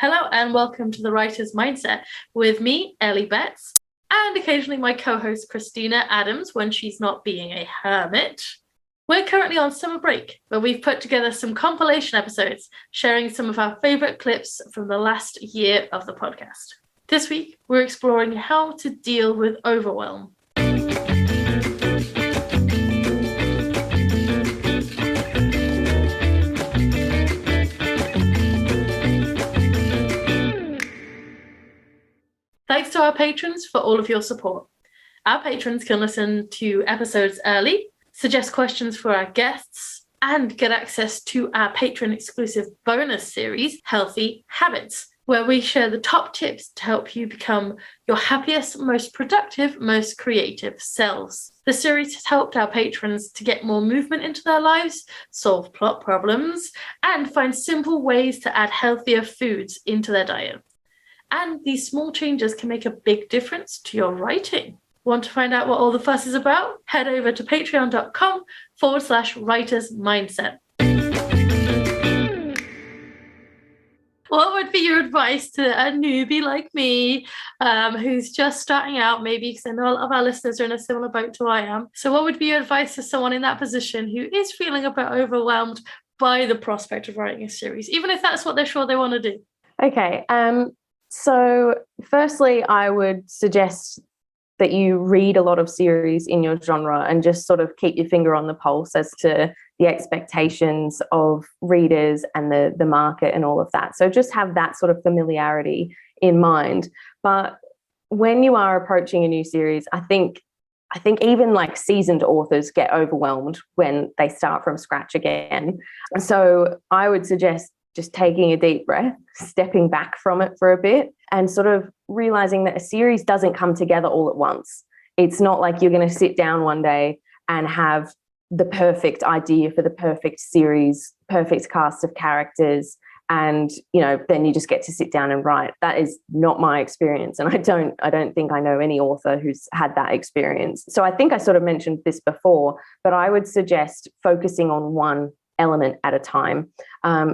Hello and welcome to the Writer's Mindset with me, Ellie Betts, and occasionally my co-host Christina Adams when she's not being a hermit. We're currently on summer break, where we've put together some compilation episodes sharing some of our favourite clips from the last year of the podcast. This week, we're exploring how to deal with overwhelm. Thanks to our patrons for all of your support. Our patrons can listen to episodes early, suggest questions for our guests, and get access to our patron-exclusive bonus series, Healthy Habits, where we share the top tips to help you become your happiest, most productive, most creative selves. The series has helped our patrons to get more movement into their lives, solve plot problems, and find simple ways to add healthier foods into their diet. And these small changes can make a big difference to your writing. Want to find out what all the fuss is about? Head over to patreon.com/writers mindset. What would be your advice to a newbie like me who's just starting out, maybe, because I know a lot of our listeners are in a similar boat to I am. So what would be your advice to someone in that position who is feeling a bit overwhelmed by the prospect of writing a series, even if that's what they're sure they want to do? Okay. So firstly, I would suggest that you read a lot of series in your genre and just sort of keep your finger on the pulse as to the expectations of readers and the market and all of that. So just have that sort of familiarity in mind. But when you are approaching a new series, I think even like seasoned authors get overwhelmed when they start from scratch again. So I would suggest just taking a deep breath, stepping back from it for a bit, and sort of realizing that a series doesn't come together all at once. It's not like you're going to sit down one day and have the perfect idea for the perfect series, perfect cast of characters, and then you just get to sit down and write. That is not my experience, and I don't think I know any author who's had that experience. So I think I sort of mentioned this before, but I would suggest focusing on one element at a time.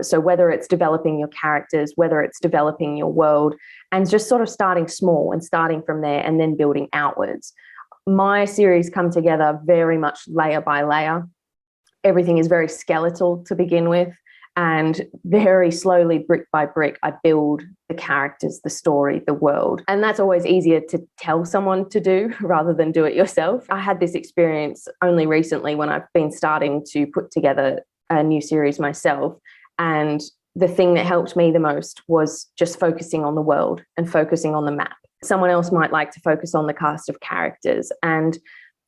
So whether it's developing your characters, whether it's developing your world, and just sort of starting small and starting from there and then building outwards. My series come together very much layer by layer. Everything is very skeletal to begin with, and very slowly, brick by brick, I build the characters, the story, the world. And that's always easier to tell someone to do rather than do it yourself. I had this experience only recently when I've been starting to put together a new series myself, and the thing that helped me the most was just focusing on the world and focusing on the map. Someone else might like to focus on the cast of characters, and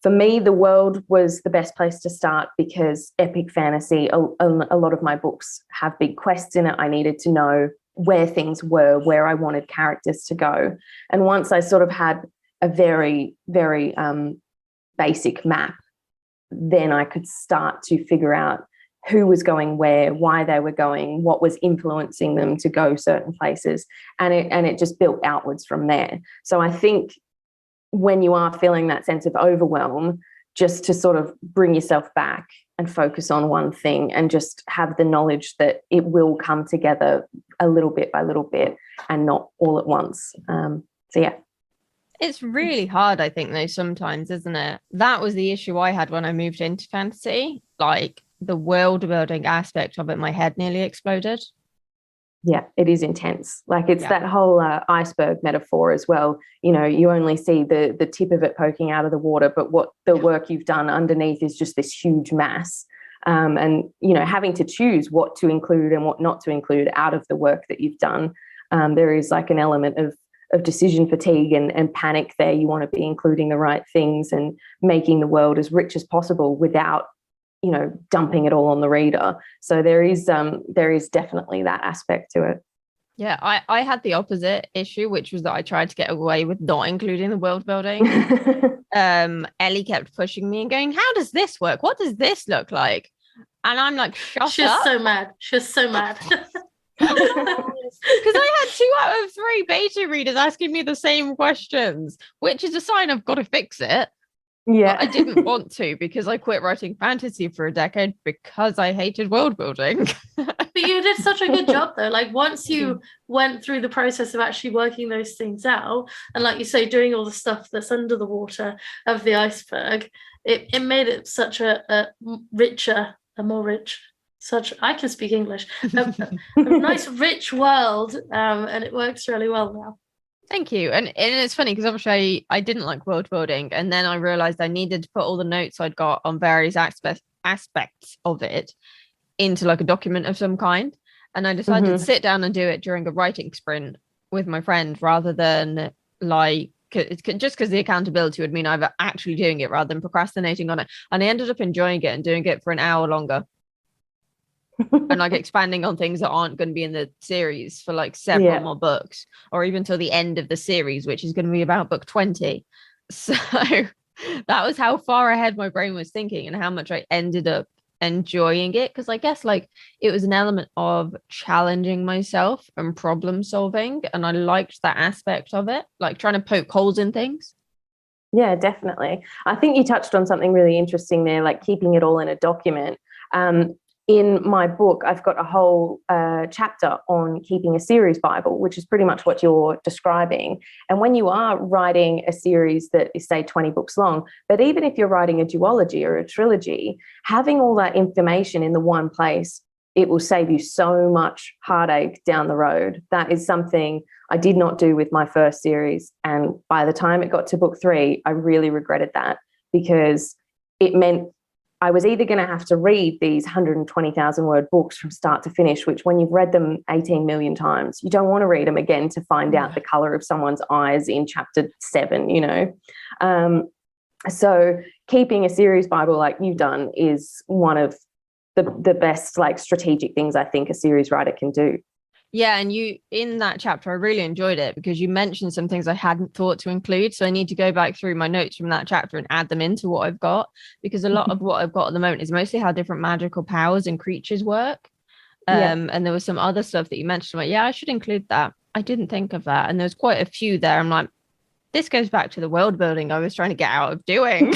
for me the world was the best place to start because epic fantasy, a lot of my books have big quests in it. I needed to know where things were, where I wanted characters to go, and once I sort of had a very basic map, then I could start to figure out who was going where, why they were going, what was influencing them to go certain places. And it just built outwards from there. So I think when you are feeling that sense of overwhelm, just to sort of bring yourself back and focus on one thing and just have the knowledge that it will come together a little bit by little bit and not all at once. So yeah. It's really hard, I think, though, sometimes, isn't it? That was the issue I had when I moved into fantasy. Like, the world building aspect of it, my head nearly exploded. Yeah, it is intense. Like it's that whole iceberg metaphor as well. You only see the tip of it poking out of the water, but what the work you've done underneath is just this huge mass. And having to choose what to include and what not to include out of the work that you've done. There is like an element of decision fatigue and panic there. You want to be including the right things and making the world as rich as possible without dumping it all on the reader. So there is definitely that aspect to it. Yeah, I had the opposite issue, which was that I tried to get away with not including the world building. Ellie kept pushing me and going, how does this work? What does this look like? And I'm like, shut up. She's so mad. Because I had 2 out of 3 beta readers asking me the same questions, which is a sign I've got to fix it. Yeah. But I didn't want to because I quit writing fantasy for a decade because I hated world building. But you did such a good job though. Like once you went through the process of actually working those things out, and like you say, doing all the stuff that's under the water of the iceberg, it made it such a more rich, such, I can speak English, a nice rich world, and it works really well now. Thank you. And it's funny because obviously I didn't like world building, and then I realized I needed to put all the notes I'd got on various aspects of it into like a document of some kind. And I decided to sit down and do it during a writing sprint with my friend rather than like just because the accountability would mean I'm actually doing it rather than procrastinating on it. And I ended up enjoying it and doing it for an hour longer. And like expanding on things that aren't going to be in the series for like several more books, or even till the end of the series, which is going to be about book 20. So that was how far ahead my brain was thinking and how much I ended up enjoying it, because I guess like it was an element of challenging myself and problem solving, and I liked that aspect of it, like trying to poke holes in things. Yeah, definitely. I think you touched on something really interesting there, like keeping it all in a document. In my book, I've got a whole chapter on keeping a series Bible, which is pretty much what you're describing. And when you are writing a series that is, say, 20 books long, but even if you're writing a duology or a trilogy, having all that information in the one place, it will save you so much heartache down the road. That is something I did not do with my first series. And by the time it got to book 3, I really regretted that, because it meant I was either going to have to read these 120,000 word books from start to finish, which when you've read them 18 million times, you don't want to read them again to find out the color of someone's eyes in chapter 7, you know. So keeping a series Bible like you've done is one of the best like strategic things I think a series writer can do. Yeah, and you in that chapter, I really enjoyed it because you mentioned some things I hadn't thought to include. So I need to go back through my notes from that chapter and add them into what I've got, because a lot of what I've got at the moment is mostly how different magical powers and creatures work. And there was some other stuff that you mentioned, like, yeah, I should include that. I didn't think of that. And there's quite a few there. I'm like, this goes back to the world building I was trying to get out of doing.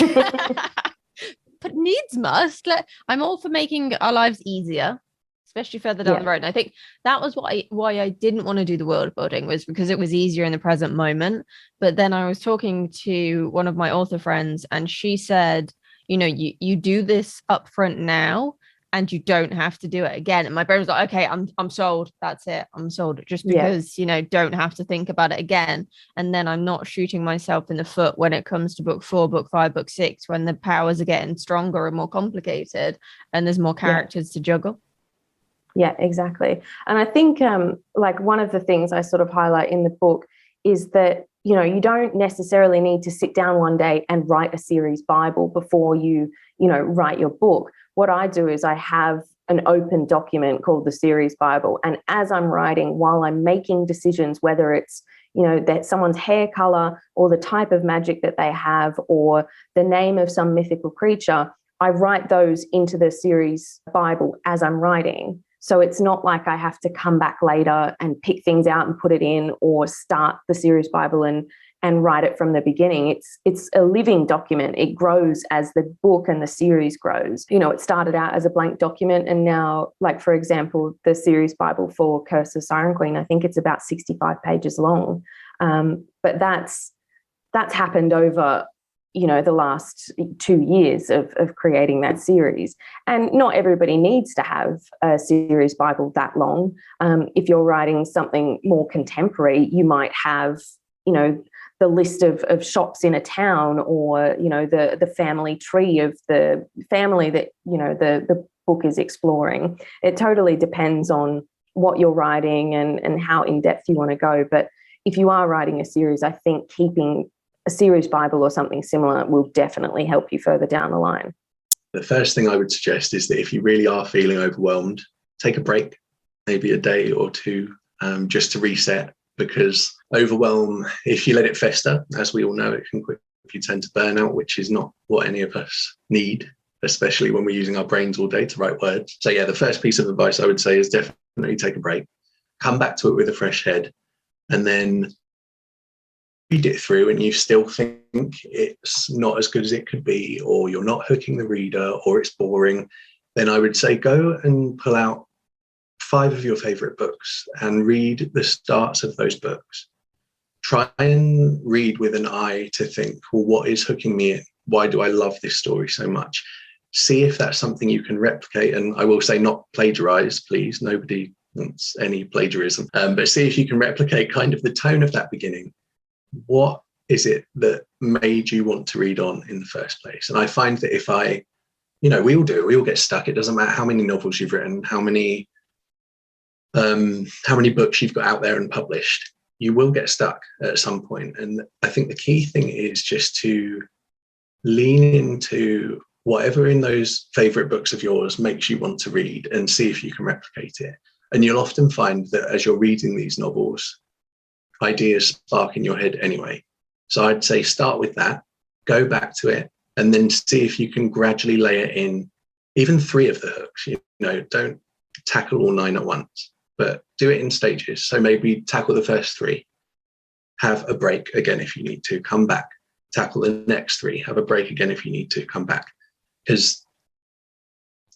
But needs must. I'm all for making our lives easier, especially further down the road. And I think that was why I didn't want to do the world building, was because it was easier in the present moment. But then I was talking to one of my author friends, and she said, you know, you do this upfront now and you don't have to do it again. And my brain was like, okay, I'm sold. That's it. I'm sold. Just because, you know, don't have to think about it again. And then I'm not shooting myself in the foot when it comes to book 4, book 5, book 6, when the powers are getting stronger and more complicated and there's more characters to juggle. Yeah, exactly. And I think like one of the things I sort of highlight in the book is that, you know, you don't necessarily need to sit down one day and write a series Bible before you know, write your book. What I do is I have an open document called the series Bible. And as I'm writing, while I'm making decisions, whether it's, you know, that someone's hair color or the type of magic that they have or the name of some mythical creature, I write those into the series Bible as I'm writing. So it's not like I have to come back later and pick things out and put it in, or start the series Bible and write it from the beginning. It's a living document. It grows as the book and the series grows. You know, it started out as a blank document, and now, like, for example, the series Bible for Curse of Siren Queen, I think it's about 65 pages long. But that's happened over, you know, the last 2 years of creating that series. And not everybody needs to have a series Bible that long. If you're writing something more contemporary, you might have, you know, the list of shops in a town, or, you know, the family tree of the family that, you know, the book is exploring. It totally depends on what you're writing and how in-depth you want to go. But if you are writing a series, I think keeping a series Bible or something similar will definitely help you further down the line. The first thing I would suggest is that if you really are feeling overwhelmed, take a break, maybe a day or two, just to reset, because overwhelm, if you let it fester, as we all know, it can quickly tend to burn out, which is not what any of us need, especially when we're using our brains all day to write words. So yeah, the first piece of advice I would say is definitely take a break, come back to it with a fresh head, and then read it through and you still think it's not as good as it could be, or you're not hooking the reader, or it's boring, then I would say go and pull out 5 of your favorite books and read the starts of those books. Try and read with an eye to think, well, what is hooking me in? Why do I love this story so much? See if that's something you can replicate. And I will say, not plagiarize, please. Nobody wants any plagiarism. But see if you can replicate kind of the tone of that beginning. What is it that made you want to read on in the first place? And I find that if I, we all get stuck. It doesn't matter how many novels you've written, how many books you've got out there and published. You will get stuck at some point. And I think the key thing is just to lean into whatever in those favorite books of yours makes you want to read and see if you can replicate it. And you'll often find that as you're reading these novels, ideas spark in your head anyway. So I'd say start with that, go back to it, and then see if you can gradually layer in even 3 of the hooks. Don't tackle all 9 at once, but do it in stages. So maybe tackle the first 3, have a break again if you need to, come back, tackle the next 3, have a break again if you need to, come back. Because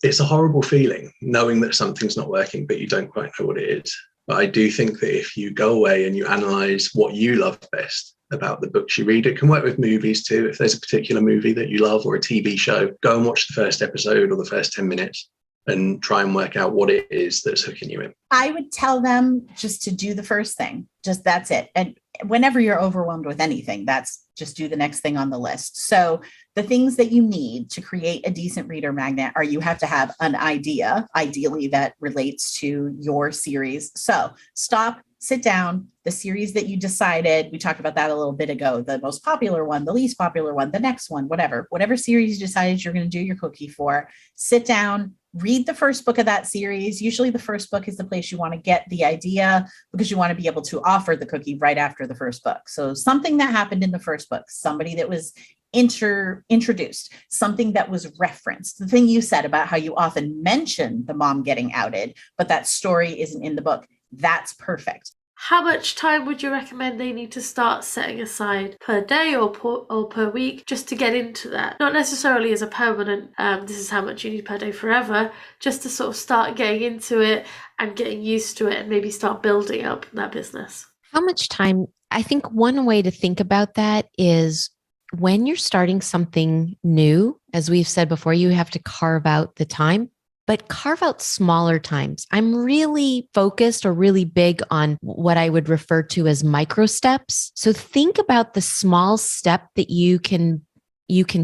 it's a horrible feeling knowing that something's not working, but you don't quite know what it is. But I do think that if you go away and you analyze what you love best about the books you read, it can work with movies too. If there's a particular movie that you love or a TV show, go and watch the first episode or the first 10 minutes and try and work out what it is that's hooking you in. I would tell them just to do the first thing. Just that's it. And whenever you're overwhelmed with anything, that's just do the next thing on the list. So the things that you need to create a decent reader magnet are you have to have an idea, ideally that relates to your series. So stop, sit down, the series that you decided, we talked about that a little bit ago, the most popular one, the least popular one, the next one, whatever series you decided you're going to do your cookie for, sit down, read the first book of that series. Usually the first book is the place you want to get the idea because you want to be able to offer the cookie right after the first book. So something that happened in the first book, somebody that was introduced, something that was referenced, the thing you said about how you often mention the mom getting outed, but that story isn't in the book. That's perfect. How much time would you recommend they need to start setting aside per day or per week just to get into that? Not necessarily as a permanent, this is how much you need per day forever, just to sort of start getting into it and getting used to it and maybe start building up that business. How much time? I think one way to think about that is when you're starting something new, as we've said before, you have to carve out the time. But carve out smaller times. I'm really focused or really big on what I would refer to as micro steps. So think about the small step that you can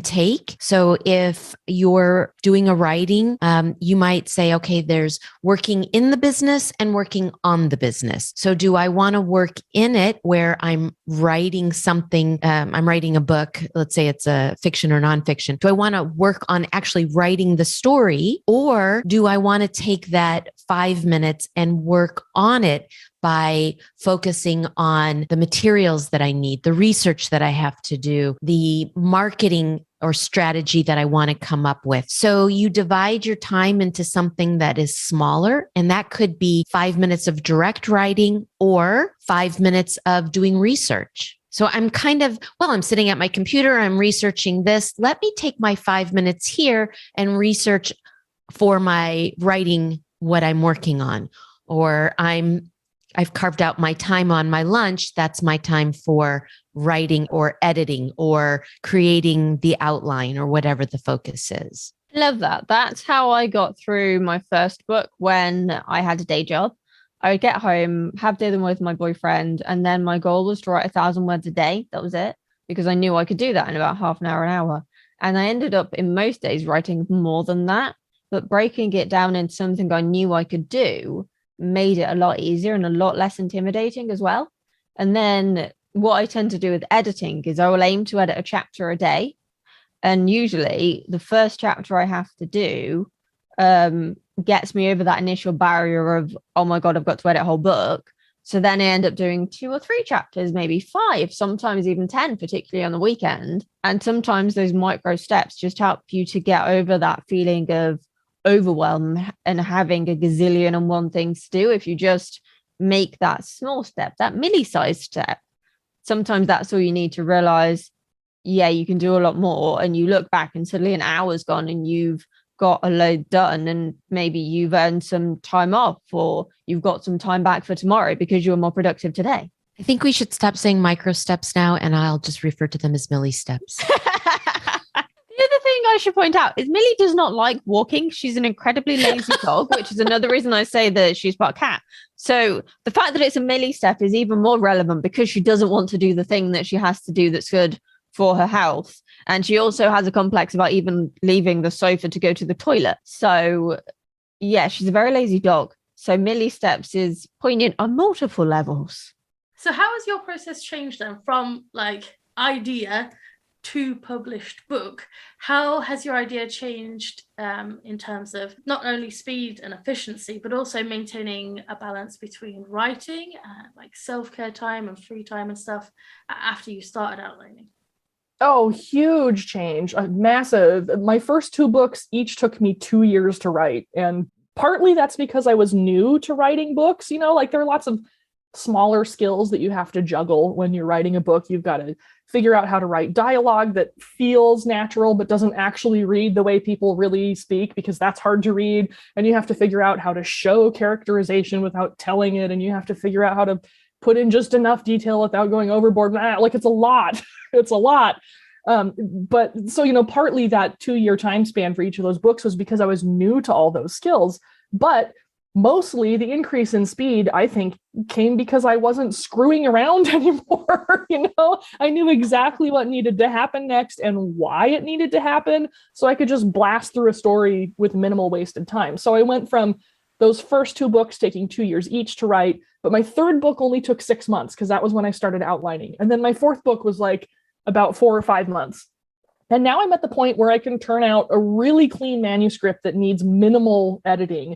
take. So if you're doing a writing, you might say, okay, there's working in the business and working on the business. So do I want to work in it where I'm writing something, I'm writing a book, let's say it's a fiction or nonfiction. Do I want to work on actually writing the story, or do I want to take that 5 minutes and work on it by focusing on the materials that I need, the research that I have to do, the marketing or strategy that I want to come up with? So you divide your time into something that is smaller, and that could be 5 minutes of direct writing or 5 minutes of doing research. So I'm I'm sitting at my computer, I'm researching this. Let me take my 5 minutes here and research for my writing what I'm working on. Or I've carved out my time on my lunch. That's my time for writing or editing or creating the outline or whatever the focus is. Love that. That's how I got through my first book when I had a day job. I would get home, have dinner with my boyfriend, and then my goal was to write 1,000 words a day. That was it, because I knew I could do that in about half an hour. And I ended up in most days writing more than that, but breaking it down into something I knew I could do made it a lot easier and a lot less intimidating as well. And then what I tend to do with editing is I will aim to edit a chapter a day. And usually the first chapter I have to do gets me over that initial barrier of, oh my God, I've got to edit a whole book. So then I end up doing 2 or 3 chapters, maybe 5, sometimes even 10, particularly on the weekend. And sometimes those micro steps just help you to get over that feeling of overwhelm and having a gazillion and one things to do. If you just make that small step, that milli-sized step, sometimes that's all you need to realize, yeah, you can do a lot more. And you look back and suddenly an hour's gone and you've got a load done and maybe you've earned some time off or you've got some time back for tomorrow because you were more productive today. I think we should stop saying micro steps now, and I'll just refer to them as milli steps. The other thing I should point out is Millie does not like walking. She's an incredibly lazy dog, which is another reason I say that she's part cat. So the fact that it's a milli step is even more relevant because she doesn't want to do the thing that she has to do that's good for her health. And she also has a complex about even leaving the sofa to go to the toilet. So yeah, she's a very lazy dog. So milli steps is poignant on multiple levels. So how has your process changed then from like idea to published book? How has your idea changed in terms of not only speed and efficiency, but also maintaining a balance between writing and like self-care time and free time and stuff after you started outlining? Oh, huge change, massive. My first 2 books each took me 2 years to write. And partly that's because I was new to writing books. You know, like there are lots of smaller skills that you have to juggle when you're writing a book. You've got to figure out how to write dialogue that feels natural but doesn't actually read the way people really speak, because that's hard to read. And you have to figure out how to show characterization without telling it. And you have to figure out how to put in just enough detail without going overboard. Like it's a lot. It's a lot. But so, you know, partly that 2-year time span for each of those books was because I was new to all those skills. But mostly the increase in speed, I think, came because I wasn't screwing around anymore. You know, I knew exactly what needed to happen next and why it needed to happen, so I could just blast through a story with minimal wasted time. So I went from those first 2 books taking 2 years each to write, but my 3rd book only took 6 months because that was when I started outlining. And then my 4th book was like about 4 or 5 months. And now I'm at the point where I can turn out a really clean manuscript that needs minimal editing.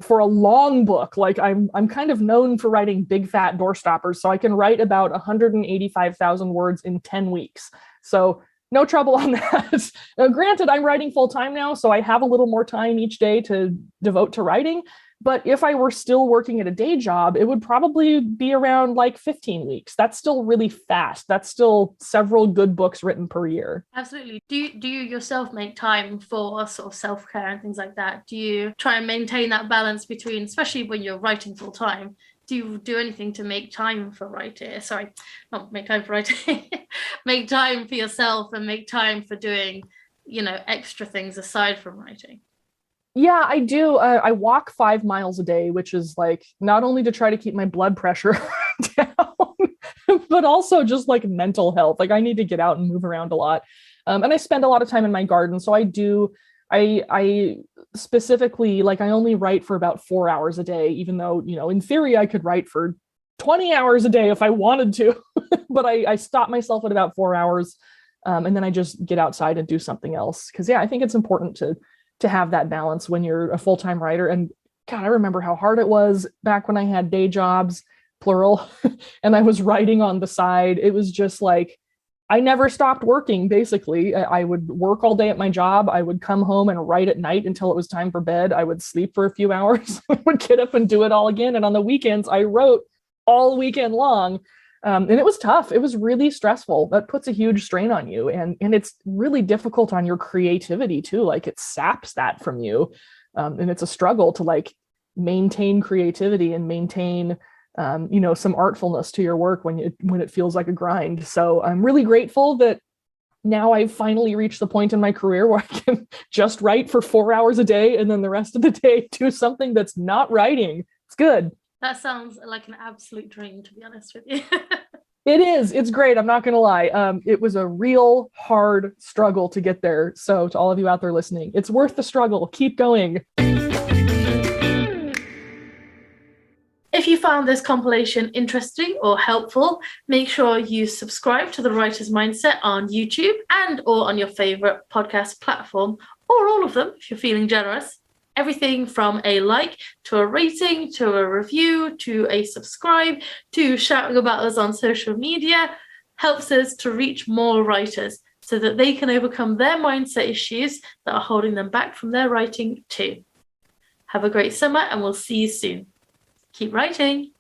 For a long book, like I'm kind of known for writing big fat door stoppers, so I can write about 185,000 words in 10 weeks. So no trouble on that. Now, granted, I'm writing full time now, so I have a little more time each day to devote to writing. But if I were still working at a day job, it would probably be around like 15 weeks. That's still really fast. That's still several good books written per year. Absolutely. Do you yourself make time for sort of self-care and things like that? Do you try and maintain that balance between, especially when you're writing full time, do you do anything to make time for writing? Sorry, not make time for writing. Make time for yourself and make time for doing, you know, extra things aside from writing. Yeah, I do. I walk 5 miles a day, which is like not only to try to keep my blood pressure down, but also just like mental health. Like I need to get out and move around a lot. And I spend a lot of time in my garden. So I specifically, like I only write for about 4 hours a day, even though, you know, in theory I could write for 20 hours a day if I wanted to, but I stop myself at about 4 hours. And then I just get outside and do something else. Cause yeah, I think it's important to have that balance when you're a full-time writer. And God, I remember how hard it was back when I had day jobs, plural, and I was writing on the side. It was just like, I never stopped working, basically. I would work all day at my job. I would come home and write at night until it was time for bed. I would sleep for a few hours. I would get up and do it all again. And on the weekends, I wrote all weekend long. And it was tough. It was really stressful. That puts a huge strain on you. And it's really difficult on your creativity too. Like it saps that from you. And it's a struggle to like maintain creativity and maintain, you know, some artfulness to your work when it feels like a grind. So I'm really grateful that now I've finally reached the point in my career where I can just write for 4 hours a day and then the rest of the day do something that's not writing. It's good. That sounds like an absolute dream, to be honest with you. It is. It's great. I'm not going to lie. It was a real hard struggle to get there. So to all of you out there listening, it's worth the struggle. Keep going. If you found this compilation interesting or helpful, make sure you subscribe to The Writer's Mindset on YouTube and or on your favorite podcast platform, or all of them if you're feeling generous. Everything from a like to a rating to a review to a subscribe to shouting about us on social media helps us to reach more writers so that they can overcome their mindset issues that are holding them back from their writing too. Have a great summer and we'll see you soon. Keep writing.